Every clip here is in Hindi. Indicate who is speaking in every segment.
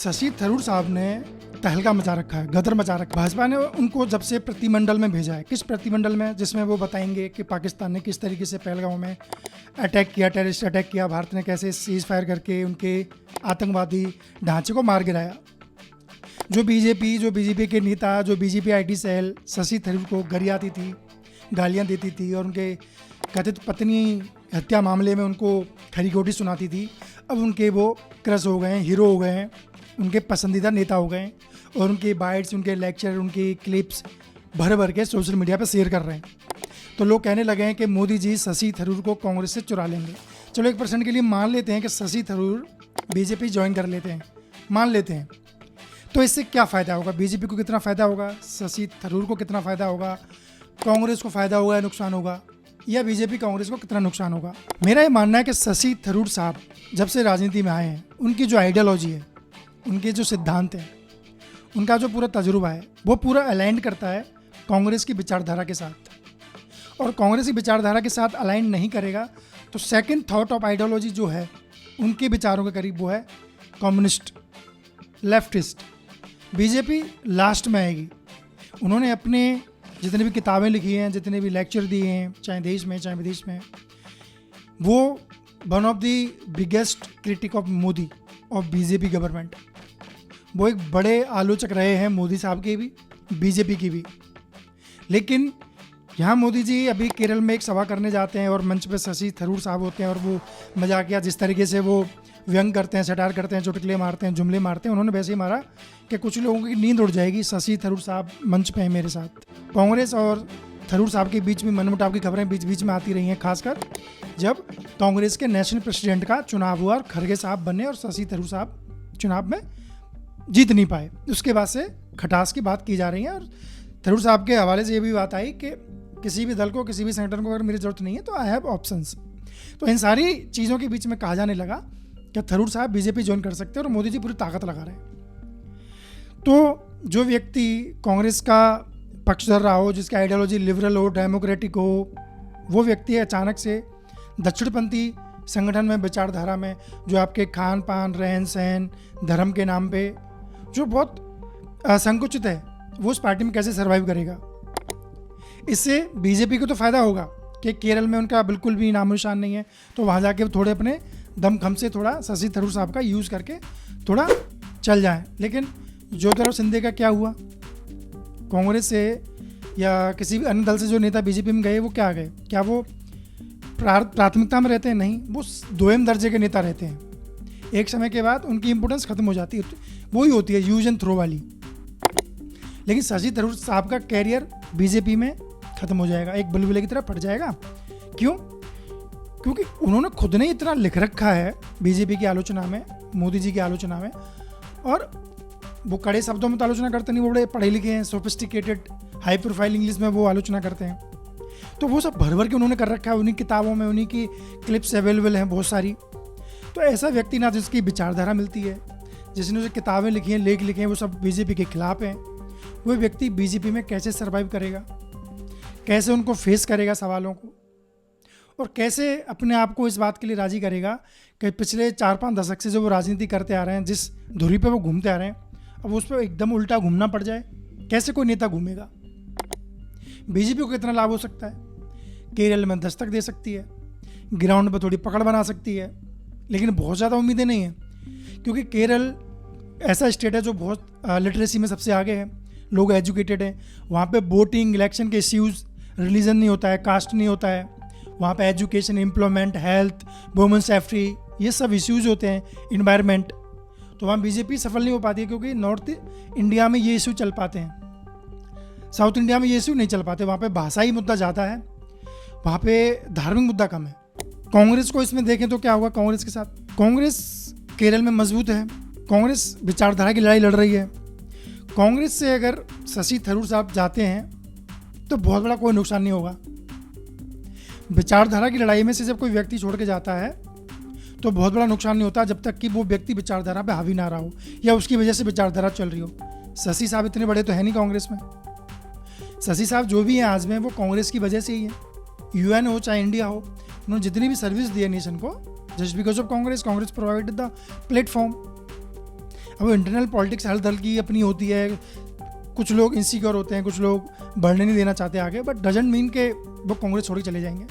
Speaker 1: शशि थरूर साहब ने तहलका मचा रखा है, गदर मचा रखा है। भाजपा ने उनको जब से प्रतिमंडल में भेजा है, किस प्रतिमंडल में, जिसमें वो बताएंगे कि पाकिस्तान ने किस तरीके से पहलगांव में अटैक किया, टेररिस्ट अटैक किया, भारत ने कैसे सीज फायर करके उनके आतंकवादी ढांचे को मार गिराया। जो बीजेपी के नेता, जो BJP IT cell Shashi Tharoor को गरियाती थी, गालियाँ देती थी और उनके कथित पत्नी हत्या मामले में उनको खरी खोटी सुनाती थी, अब उनके वो क्रश हो गए हैं, हीरो हो गए हैं, उनके पसंदीदा नेता हो गए हैं और उनके बाइट्स, उनके लेक्चर, उनकी क्लिप्स भर भर के सोशल मीडिया पर शेयर कर रहे हैं। तो लोग कहने लगे हैं कि मोदी जी शशि थरूर को कांग्रेस से चुरा लेंगे। चलो 1% के लिए मान लेते हैं कि शशि थरूर बीजेपी ज्वाइन कर लेते हैं, मान लेते हैं। तो इससे क्या फ़ायदा होगा? बीजेपी को कितना फ़ायदा होगा, शशि थरूर को कितना फ़ायदा होगा, कांग्रेस को फ़ायदा होगा या नुकसान होगा, या बीजेपी कांग्रेस को कितना नुकसान होगा? मेरा ये मानना है कि शशि थरूर साहब जब से राजनीति में आए हैं, उनकी जो आइडियोलॉजी है, उनके जो सिद्धांत हैं, उनका जो पूरा तजुर्बा है, वो पूरा अलाइन करता है कांग्रेस की विचारधारा के साथ। और कांग्रेस की विचारधारा के साथ अलाइन नहीं करेगा तो सेकंड थॉट ऑफ आइडियोलॉजी जो है उनके विचारों के करीब, वो है कम्युनिस्ट, लेफ्टिस्ट। बीजेपी लास्ट में आएगी। उन्होंने अपने जितनी भी किताबें लिखी हैं, जितने भी लेक्चर दिए हैं, चाहे देश में चाहे विदेश में, वो one of the biggest critic of Modi और बीजेपी गवर्नमेंट। वो एक बड़े आलोचक रहे हैं मोदी साहब के भी, बीजेपी की भी। लेकिन यहाँ मोदी जी अभी केरल में एक सभा करने जाते हैं और मंच पे शशि थरूर साहब होते हैं और वो मजाकिया जिस तरीके से वो व्यंग करते हैं, सटार करते हैं, चुटकुले मारते हैं, जुमले मारते हैं, उन्होंने वैसे ही मारा कि कुछ लोगों की नींद उड़ जाएगी। शशि थरूर साहब मंच पे हैं मेरे साथ। कांग्रेस और थरूर साहब के बीच में मनमुटाव की खबरें बीच बीच में आती रही हैं, खासकर जब कांग्रेस के नेशनल प्रेसिडेंट का चुनाव हुआ और खड़गे साहब बने और शशि थरूर साहब चुनाव में जीत नहीं पाए। उसके बाद से खटास की बात की जा रही है और थरूर साहब के हवाले से ये भी बात आई कि किसी भी दल को, किसी भी संगठन को अगर मेरी ज़रूरत नहीं है तो आई हैव ऑप्शंस। तो इन सारी चीज़ों के बीच में कहा जाने लगा कि थरूर साहब बीजेपी ज्वाइन कर सकते हैं और मोदी जी पूरी ताकत लगा रहे हैं। तो जो व्यक्ति कांग्रेस का पक्षधर रहा हो, जिसकी आइडियोलॉजी लिबरल हो, डेमोक्रेटिक हो, वो व्यक्ति अचानक से दक्षिणपंथी संगठन में, विचारधारा में, जो आपके खान पान, रहन सहन, धर्म के नाम पे जो बहुत संकुचित है, वो उस पार्टी में कैसे सर्वाइव करेगा? इससे बीजेपी को तो फ़ायदा होगा कि केरल में उनका बिल्कुल भी नामो निशान नहीं है, तो वहाँ जाके थोड़े अपने दमखम से थोड़ा शशि थरूर साहब का यूज़ करके थोड़ा चल जाए। लेकिन ज्योतिराव सिंधिया का क्या हुआ? कांग्रेस से या किसी भी अन्य दल से जो नेता बीजेपी में गए, वो क्या गए? क्या वो प्राथमिकता में रहते हैं? नहीं, वो दोयम दर्जे के नेता रहते हैं। एक समय के बाद उनकी इंपोर्टेंस खत्म हो जाती है, वही होती है यूज एंड थ्रो वाली। लेकिन शशि थरूर साहब का कैरियर बीजेपी में खत्म हो जाएगा, एक बुलबुले की तरह फट जाएगा। क्यों? क्योंकि उन्होंने खुद ने इतना लिख रखा है बीजेपी की आलोचना में, मोदी जी की आलोचना में, और वो कड़े शब्दों में तो आलोचना करते नहीं, वो बड़े पढ़े लिखे हैं, सोफिस्टिकेटेड हाई प्रोफाइल इंग्लिश में वो आलोचना करते हैं। तो वो सब भर भर के उन्होंने कर रखा है, उन्हीं किताबों में उन्हीं की क्लिप्स अवेलेबल हैं बहुत सारी। तो ऐसा व्यक्ति ना जिसकी विचारधारा मिलती है, जिसने जो किताबें लिखी हैं, लेख लिखे हैं, वो सब बीजेपी के खिलाफ हैं, वो व्यक्ति बीजेपी में कैसे सर्वाइव करेगा? कैसे उनको फेस करेगा सवालों को? और कैसे अपने आप को इस बात के लिए राजी करेगा कि पिछले 4-5 दशक से जो वो राजनीति करते आ रहे हैं, जिस धुरी पे वो घूमते आ रहे हैं, अब उस पर एकदम उल्टा घूमना पड़ जाए? कैसे कोई नेता घूमेगा? बीजेपी को कितना लाभ हो सकता है? केरल में दस्तक दे सकती है, ग्राउंड पर थोड़ी पकड़ बना सकती है, लेकिन बहुत ज़्यादा उम्मीदें नहीं हैं, क्योंकि केरल ऐसा स्टेट है जो बहुत लिटरेसी में सबसे आगे है, लोग एजुकेटेड हैं। वहाँ पे वोटिंग, इलेक्शन के इश्यूज़, रिलीजन नहीं होता है, कास्ट नहीं होता है। वहाँ पे education, employment, health, women safety, ये सब इश्यूज़ होते हैं, इन्वायरमेंट। तो वहाँ बीजेपी सफल नहीं हो पाती है, क्योंकि नॉर्थ इंडिया में ये इशू चल पाते हैं, साउथ इंडिया में ये इशू नहीं चल पाते। वहाँ पे भाषाई मुद्दा ज़्यादा है, वहाँ पे धार्मिक मुद्दा कम है। कांग्रेस को इसमें देखें तो क्या होगा कांग्रेस के साथ? कांग्रेस केरल में मजबूत है, कांग्रेस विचारधारा की लड़ाई लड़ रही है। कांग्रेस से अगर शशि थरूर साहब जाते हैं तो बहुत बड़ा कोई नुकसान नहीं होगा। विचारधारा की लड़ाई में से जब कोई व्यक्ति छोड़ के जाता है तो बहुत बड़ा नुकसान नहीं होता, जब तक कि वो व्यक्ति विचारधारा पे हावी ना रहा हो या उसकी वजह से विचारधारा चल रही हो। शशि साहब इतने बड़े तो है नहीं कांग्रेस में। शशि साहब जो भी हैं आज में, वो कांग्रेस की वजह से ही है। यूएन हो चाहे इंडिया हो, उन्होंने जितनी भी सर्विस दी है नेशन को, just because of Congress provided the platform. अब इंटरनल पॉलिटिक्स हर दल की अपनी होती है, कुछ लोग इनसिक्योर होते हैं, कुछ लोग बढ़ने नहीं देना चाहते आगे, बट डजंट मीन के वो कांग्रेस छोड़ के चले जाएंगे।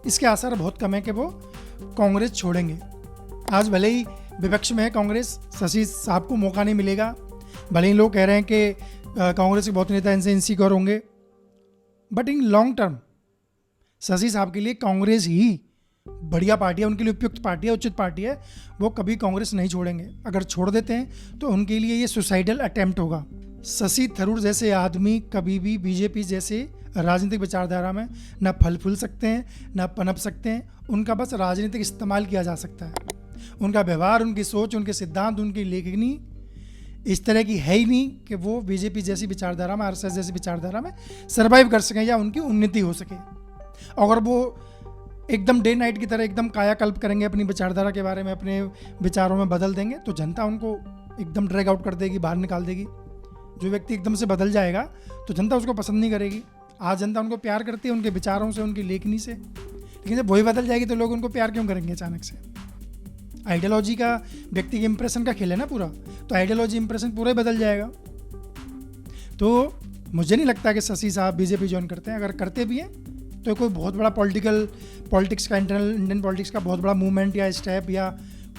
Speaker 1: इसके आसार बहुत कम है कि वो कांग्रेस छोड़ेंगे। आज भले ही विपक्ष में है कांग्रेस, शशि साहब को मौका नहीं मिलेगा, भले ही लोग कह रहे हैं कि कांग्रेस के बहुत नेता इनसे इनसिक्योर होंगे, but in long term Shashi साहब के लिए कांग्रेस ही बढ़िया पार्टी है, उनके लिए उपयुक्त पार्टी है, उचित पार्टी है। वो कभी कांग्रेस नहीं छोड़ेंगे। अगर छोड़ देते हैं तो उनके लिए ये सुसाइडल अटेम्प्ट होगा। शशि थरूर जैसे आदमी कभी भी बीजेपी जैसे राजनीतिक विचारधारा में न फल फूल सकते हैं, न पनप सकते हैं। उनका बस राजनीतिक इस्तेमाल किया जा सकता है। उनका व्यवहार, उनकी सोच, उनके सिद्धांत, उनकी लेखनी इस तरह की है ही नहीं कि वो बीजेपी जैसी विचारधारा में, आरएसएस जैसी विचारधारा में सर्वाइव कर सकें या उनकी उन्नति हो सके। अगर वो एकदम डे नाइट की तरह एकदम कायाकल्प करेंगे, अपनी विचारधारा के बारे में, अपने विचारों में बदल देंगे, तो जनता उनको एकदम ड्रैग आउट कर देगी, बाहर निकाल देगी। जो व्यक्ति एकदम से बदल जाएगा तो जनता उसको पसंद नहीं करेगी। आज जनता उनको प्यार करती है उनके विचारों से, उनकी लेखनी से, लेकिन जब वही बदल जाएगी तो लोग उनको प्यार क्यों करेंगे अचानक से? आइडियोलॉजी का व्यक्ति के इंप्रेशन का खेल है ना पूरा, तो आइडियोलॉजी इंप्रेशन पूरा ही बदल जाएगा। तो मुझे नहीं लगता कि शशि साहब बीजेपी ज्वाइन करते हैं। अगर करते भी हैं तो कोई बहुत बड़ा पॉलिटिक्स का, इंटरनल इंडियन पॉलिटिक्स का बहुत बड़ा मूवमेंट या स्टेप या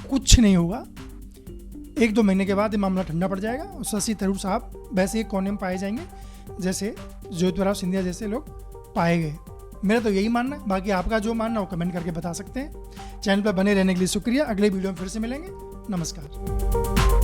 Speaker 1: कुछ नहीं होगा। 1-2 महीने के बाद ये मामला ठंडा पड़ जाएगा और शशि थरूर साहब वैसे ही कोने में पाए जाएंगे जैसे ज्योतिराव सिंधिया जैसे लोग पाए गए। मेरा तो यही मानना है। बाकी आपका जो मानना है वो कमेंट करके बता सकते हैं। चैनल पर बने रहने के लिए शुक्रिया। अगले वीडियो में फिर से मिलेंगे। नमस्कार।